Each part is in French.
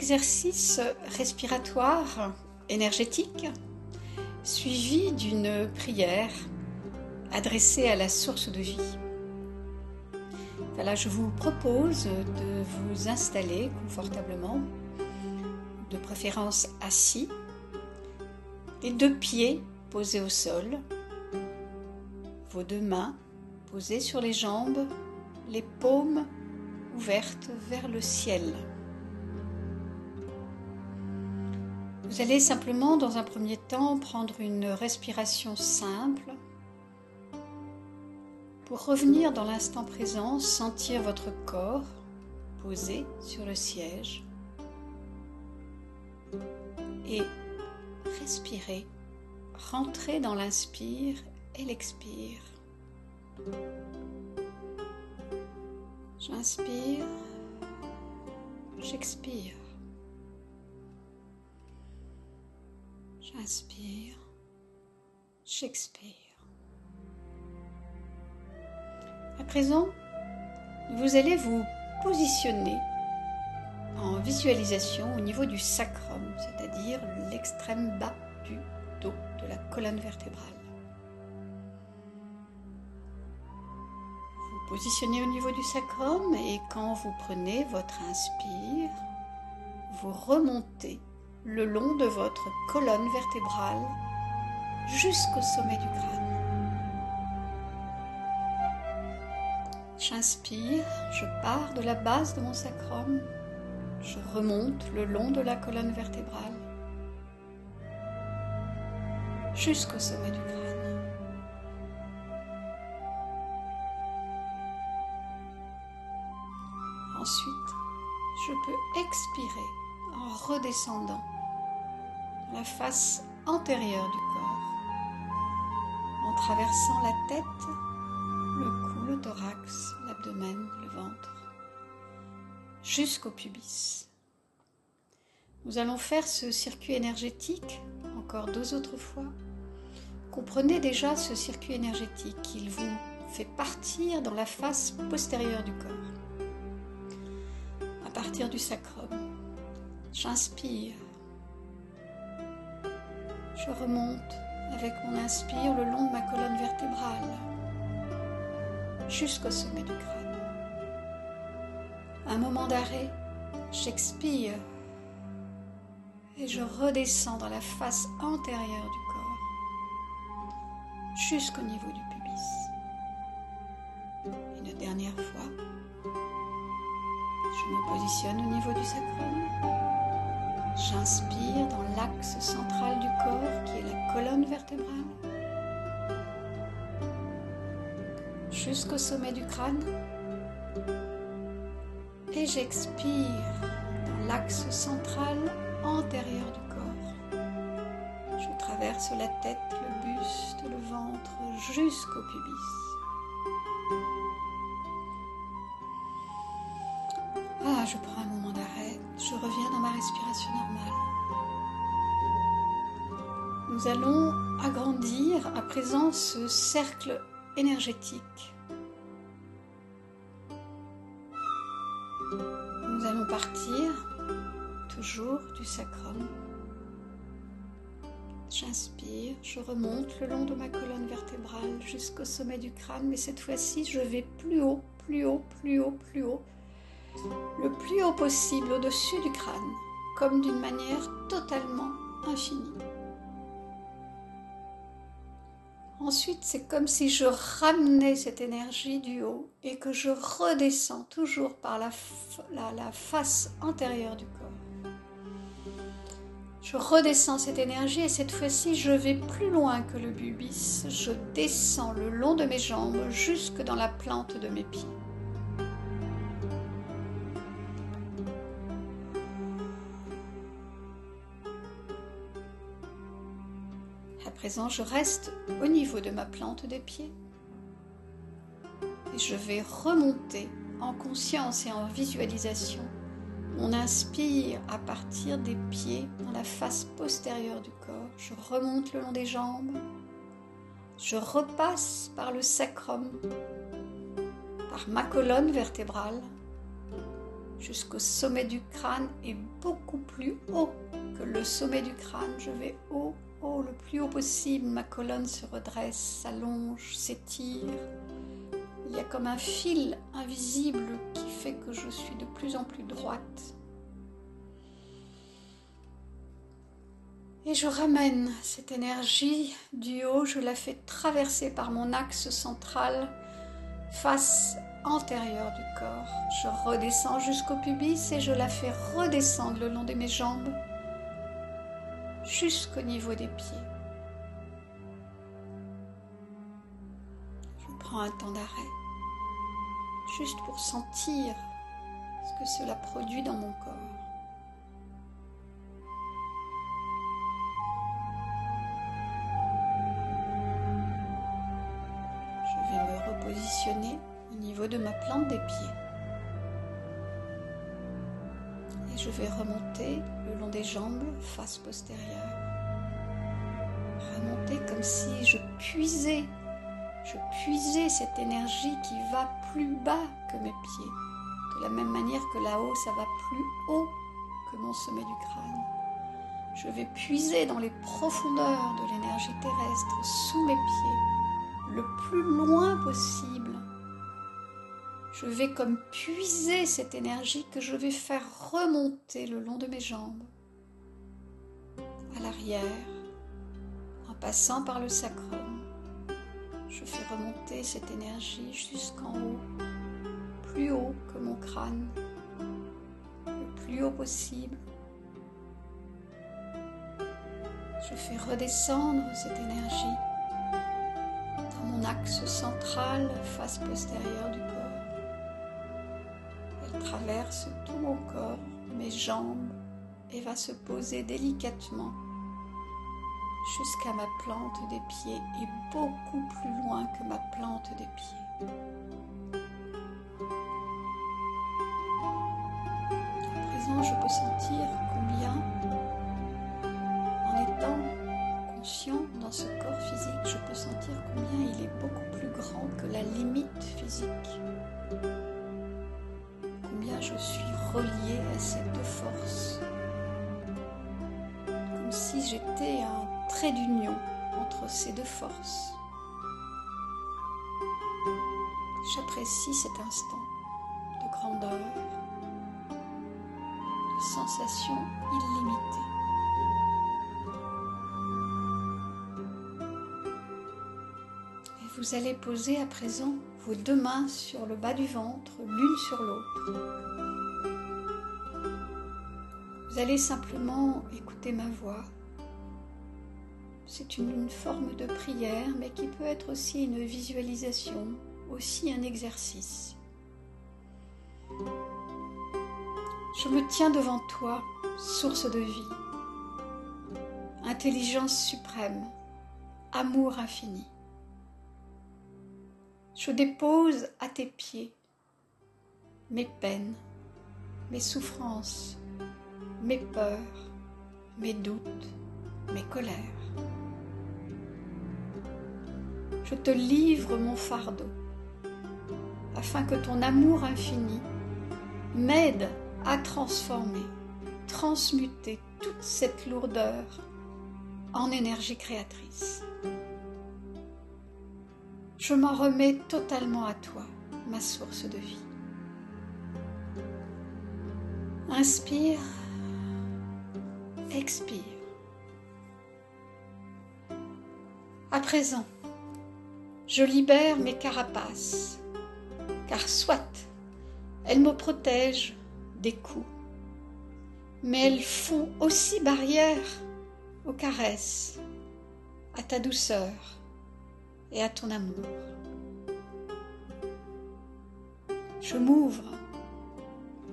exercice respiratoire énergétique suivi d'une prière adressée à la source de vie. Voilà, je vous propose de vous installer confortablement, de préférence assis, les deux pieds posés au sol, vos deux mains posées sur les jambes, les paumes ouvertes vers le ciel. Vous allez simplement, dans un premier temps, prendre une respiration simple pour revenir dans l'instant présent, sentir votre corps posé sur le siège et respirer, rentrer dans l'inspire et l'expire. J'inspire, j'expire. J'inspire, j'expire. À présent, vous allez vous positionner en visualisation au niveau du sacrum, c'est-à-dire l'extrême bas du dos, de la colonne vertébrale. Vous positionnez au niveau du sacrum et quand vous prenez votre inspire, vous remontez le long de votre colonne vertébrale jusqu'au sommet du crâne. J'inspire, je pars de la base de mon sacrum, je remonte le long de la colonne vertébrale jusqu'au sommet du crâne. Ensuite, je peux expirer en redescendant la face antérieure du corps, en traversant la tête, le cou, le thorax, l'abdomen, le ventre, jusqu'au pubis. Nous allons faire ce circuit énergétique encore 2 autres fois. Comprenez déjà ce circuit énergétique, il vous fait partir dans la face postérieure du corps, à partir du sacrum. J'inspire, je remonte avec mon inspire le long de ma colonne vertébrale jusqu'au sommet du crâne. Un moment d'arrêt, j'expire et je redescends dans la face antérieure du corps jusqu'au niveau du pubis. Une dernière fois, je me positionne au niveau du sacrum. J'inspire dans l'axe central du corps qui est la colonne vertébrale jusqu'au sommet du crâne et j'expire dans l'axe central antérieur du corps. Je traverse la tête, le buste, le ventre jusqu'au pubis. Je prends un moment d'arrêt, je reviens dans ma respiration normale. Nous allons agrandir à présent ce cercle énergétique. Nous allons partir toujours du sacrum. J'inspire, je remonte le long de ma colonne vertébrale jusqu'au sommet du crâne, mais cette fois-ci je vais plus haut, plus haut, plus haut, plus haut. Le plus haut possible au-dessus du crâne, comme d'une manière totalement infinie. Ensuite, c'est comme si je ramenais cette énergie du haut et que je redescends toujours par la face antérieure du corps. Je redescends cette énergie et cette fois-ci, je vais plus loin que le pubis. Je descends le long de mes jambes jusque dans la plante de mes pieds. À présent, je reste au niveau de ma plante des pieds et je vais remonter en conscience et en visualisation mon inspire à partir des pieds dans la face postérieure du corps. Je remonte le long des jambes, je repasse par le sacrum, par ma colonne vertébrale jusqu'au sommet du crâne et beaucoup plus haut que le sommet du crâne. Je vais haut, haut, le plus haut possible. Ma colonne se redresse, s'allonge, s'étire. Il y a comme un fil invisible qui fait que je suis de plus en plus droite. Et je ramène cette énergie du haut, je la fais traverser par mon axe central, face antérieure du corps. Je redescends jusqu'au pubis et je la fais redescendre le long de mes jambes, jusqu'au niveau des pieds. Je prends un temps d'arrêt, juste pour sentir ce que cela produit dans mon corps. Je vais me repositionner au niveau de ma plante des pieds. Et je vais remonter le long des jambes, face postérieure. Remonter comme si je puisais cette énergie qui va plus bas que mes pieds. De la même manière que là-haut, ça va plus haut que mon sommet du crâne. Je vais puiser dans les profondeurs de l'énergie terrestre, sous mes pieds, le plus loin possible. Je vais comme puiser cette énergie que je vais faire remonter le long de mes jambes, à l'arrière, en passant par le sacrum. Je fais remonter cette énergie jusqu'en haut, plus haut que mon crâne, le plus haut possible. Je fais redescendre cette énergie dans mon axe central, face postérieure du corps. Elle traverse tout mon corps, mes jambes, et va se poser délicatement jusqu'à ma plante des pieds et beaucoup plus loin que ma plante des pieds. À présent, je peux sentir combien, en étant conscient dans ce corps physique, je peux sentir combien il est beaucoup plus grand que la limite physique. Combien je suis reliée à cette force. Comme si j'étais un trait d'union entre ces deux forces. J'apprécie cet instant de grandeur, de sensation illimitée. Et vous allez poser à présent vos deux mains sur le bas du ventre, l'une sur l'autre. Vous allez simplement écouter ma voix. C'est une forme de prière, mais qui peut être aussi une visualisation, aussi un exercice. Je me tiens devant toi, source de vie, intelligence suprême, amour infini. Je dépose à tes pieds mes peines, mes souffrances, mes peurs, mes doutes, mes colères. Je te livre mon fardeau, afin que ton amour infini m'aide à transformer, transmuter toute cette lourdeur en énergie créatrice. Je m'en remets totalement à toi, ma source de vie. Inspire, expire. À présent, je libère mes carapaces, car soit elles me protègent des coups, mais elles font aussi barrière aux caresses, à ta douceur et à ton amour.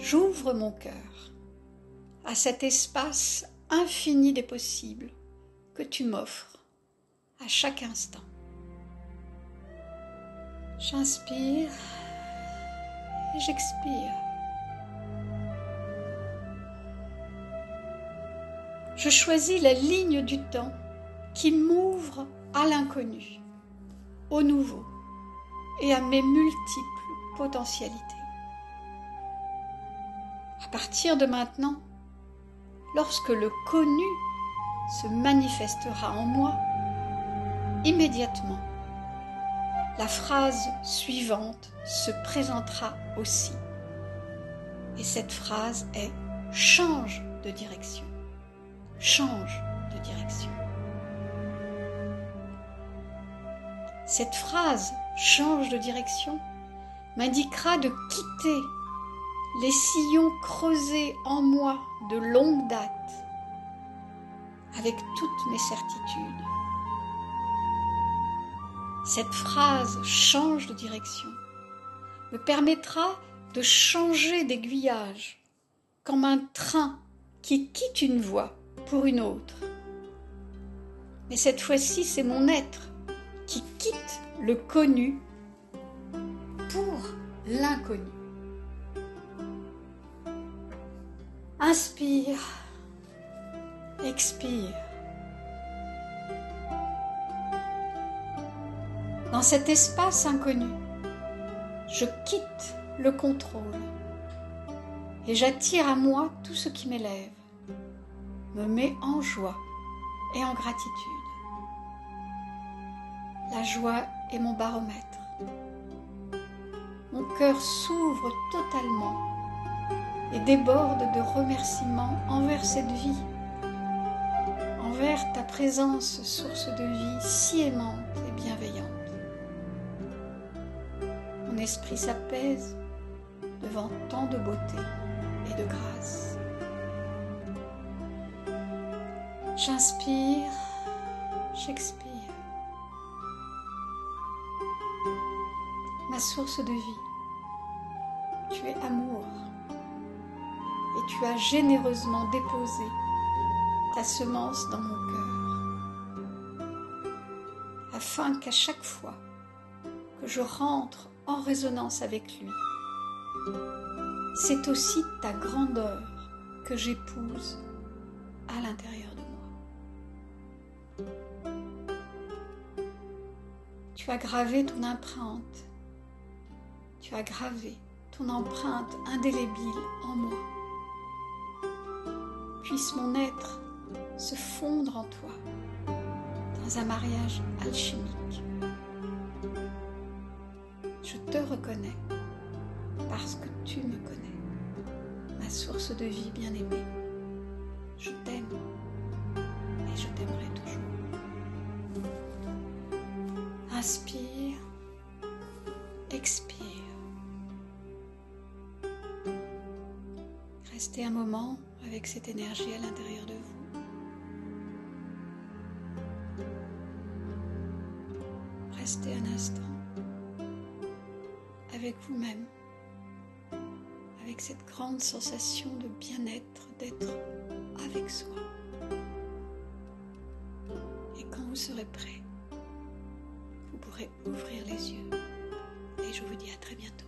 J'ouvre mon cœur à cet espace infini des possibles que tu m'offres à chaque instant. J'inspire et j'expire. Je choisis la ligne du temps qui m'ouvre à l'inconnu, au nouveau et à mes multiples potentialités. À partir de maintenant, lorsque le connu se manifestera en moi, immédiatement, la phrase suivante se présentera aussi. Et cette phrase est « change de direction ». Change de direction. Cette phrase « change de direction » m'indiquera de quitter les sillons creusés en moi de longue date avec toutes mes certitudes. Cette phrase « change de direction » me permettra de changer d'aiguillage comme un train qui quitte une voie pour une autre. Mais cette fois-ci, c'est mon être qui quitte le connu pour l'inconnu. Inspire, expire. Dans cet espace inconnu, je quitte le contrôle et j'attire à moi tout ce qui m'élève, me met en joie et en gratitude. La joie est mon baromètre. Mon cœur s'ouvre totalement et déborde de remerciements envers cette vie, envers ta présence, source de vie si aimante et bienveillante. Mon esprit s'apaise devant tant de beauté et de grâce. J'inspire, j'expire. Ma source de vie, tu es amour et tu as généreusement déposé ta semence dans mon cœur afin qu'à chaque fois que je rentre en résonance avec lui, c'est aussi ta grandeur que j'épouse à l'intérieur de moi. Tu as gravé ton empreinte. Tu as gravé ton empreinte indélébile en moi. Puisse mon être se fondre en toi dans un mariage alchimique. Je te reconnais parce que tu me connais, ma source de vie bien-aimée. Je t'aime et je t'aimerai toujours. Inspire, expire. Restez un moment avec cette énergie à l'intérieur de vous. Restez un instant avec vous-même, avec cette grande sensation de bien-être, d'être avec soi. Et quand vous serez prêt, vous pourrez ouvrir les yeux. Et je vous dis à très bientôt.